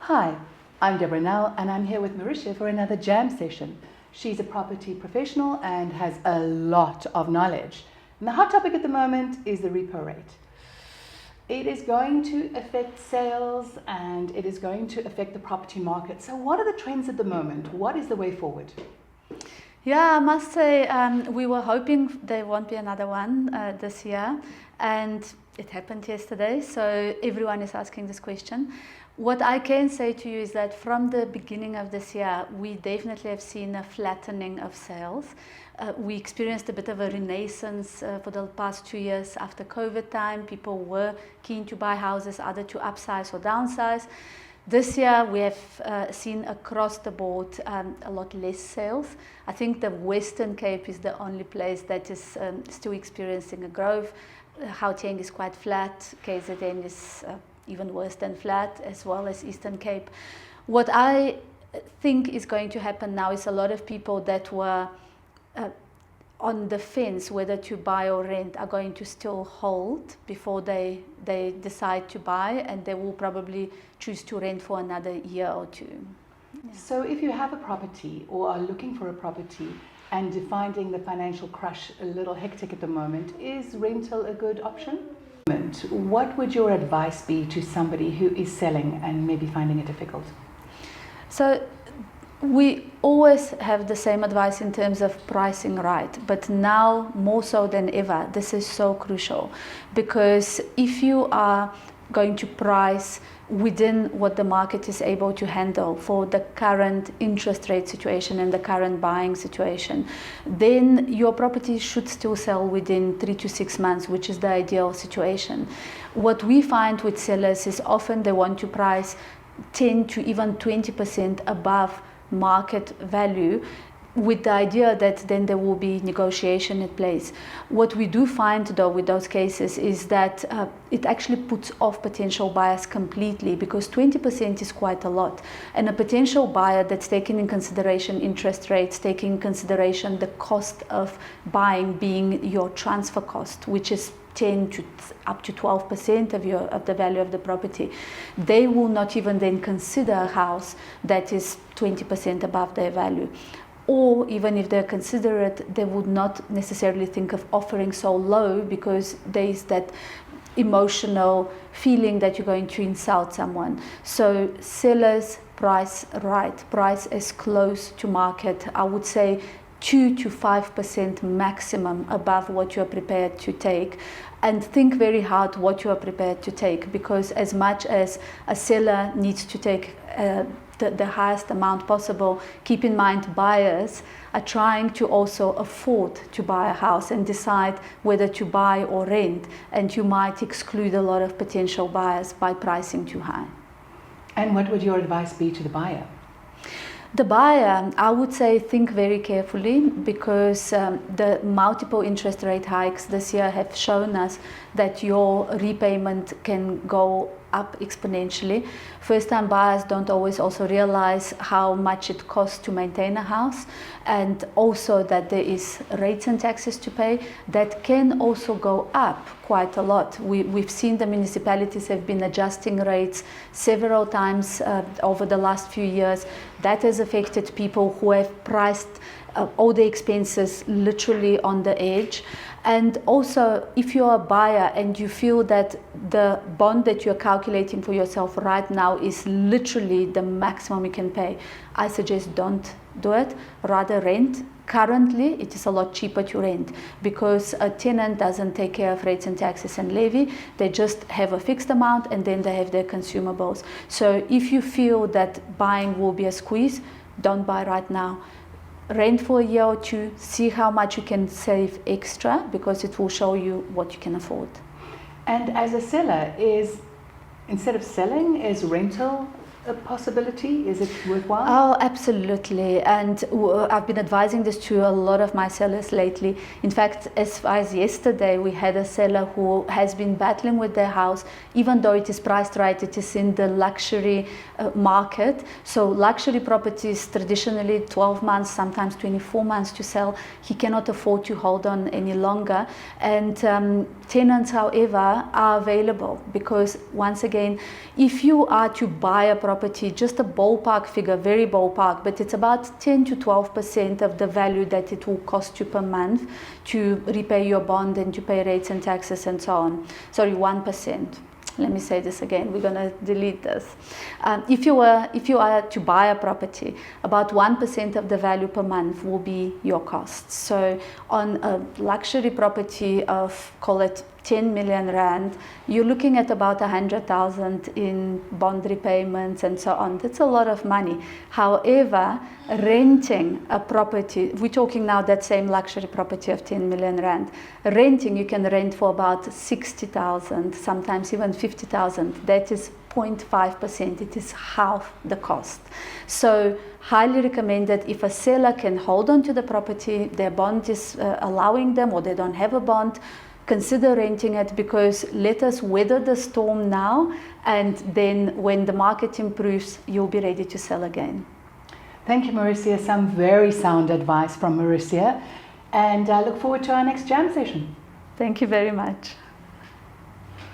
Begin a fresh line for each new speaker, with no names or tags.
Hi, I'm Deborah Nell and I'm here with Marisha for another jam session. She's a property professional and has a lot of knowledge. And the hot topic at the moment is the repo rate. It is going to affect sales and it is going to affect the property market. So what are the trends at the moment? What is the way forward?
Yeah, I must say we were hoping there won't be another one this year, and it happened yesterday, so everyone is asking this question. What I can say to you is that from the beginning of this year, we definitely have seen a flattening of sales. We experienced a bit of a renaissance for the past 2 years after COVID time. People were keen to buy houses, either to upsize or downsize. This year we have seen across the board a lot less sales. I think the Western Cape is the only place that is still experiencing a growth. Gauteng is quite flat, KZN is even worse than flat, as well as Eastern Cape. What I think is going to happen now is a lot of people that were on the fence whether to buy or rent are going to still hold before they decide to buy, and they will probably choose to rent for another year or two.
Yeah. So if you have a property or are looking for a property and finding the financial crush a little hectic at the moment, is rental a good option? What would your advice be to somebody who is selling and maybe finding it difficult?
So we always have the same advice in terms of pricing right, but now more so than ever, this is so crucial, because if you are going to price within what the market is able to handle for the current interest rate situation and the current buying situation, then your property should still sell within 3 to 6 months, which is the ideal situation. What we find with sellers is often they want to price 10 to even 20% above market value, with the idea that then there will be negotiation in place. What we do find though with those cases is that it actually puts off potential buyers completely, because 20% is quite a lot, and a potential buyer that's taking in consideration interest rates, taking in consideration the cost of buying being your transfer cost, which is 10 to up to 12% of the value of the property, they will not even then consider a house that is 20% above their value. Or even if they're considerate, they would not necessarily think of offering so low, because there is that emotional feeling that you're going to insult someone. So sellers, price right, price as close to market, I would say 2 to 5% maximum above what you're prepared to take, and think very hard what you are prepared to take, because as much as a seller needs to take the highest amount possible, keep in mind buyers are trying to also afford to buy a house and decide whether to buy or rent, and you might exclude a lot of potential buyers by pricing too high.
And what would your advice be to the buyer?
The buyer, I would say think very carefully, because the multiple interest rate hikes this year have shown us that your repayment can go up exponentially. First-time buyers don't always also realize how much it costs to maintain a house, and also that there is rates and taxes to pay that can also go up quite a lot. We've seen the municipalities have been adjusting rates several times over the last few years. That has affected people who have priced all the expenses literally on the edge. And also, if you're a buyer and you feel that the bond that you're calculating for yourself right now is literally the maximum you can pay, I suggest don't do it. Rather rent. Currently, it is a lot cheaper to rent, because a tenant doesn't take care of rates and taxes and levy. They just have a fixed amount and then they have their consumables. So if you feel that buying will be a squeeze, don't buy right now. Rent for a year or two, see how much you can save extra, because it will show you what you can afford.
And as a seller, instead of selling, is rental a possibility? Is it worthwhile?
Oh, absolutely. And I've been advising this to a lot of my sellers lately. In fact, as far as yesterday, we had a seller who has been battling with their house, even though it is priced right, it is in the luxury market. So luxury properties traditionally 12 months, sometimes 24 months to sell. He cannot afford to hold on any longer. And tenants, however, are available, because once again, if you are to buy a property property, just a ballpark figure, very ballpark, but it's about 10 to 12% of the value that it will cost you per month to repay your bond and to pay rates and taxes and so on. Sorry, 1%. Let me say this again, we're going to delete this. If you are to buy a property, about 1% of the value per month will be your costs. So on a luxury property of, call it 10 million rand, you're looking at about 100,000 in bond repayments and so on. That's a lot of money. However, renting a property, we're talking now that same luxury property of 10 million rand, renting, you can rent for about 60,000, sometimes even 50,000. That is 0.5%. It is half the cost. So highly recommended if a seller can hold on to the property, their bond is allowing them, or they don't have a bond, consider renting it, because let us weather the storm now, and then when the market improves, you'll be ready to sell again.
Thank you, Mauricia. Some very sound advice from Mauricia, and I look forward to our next jam session.
Thank you very much.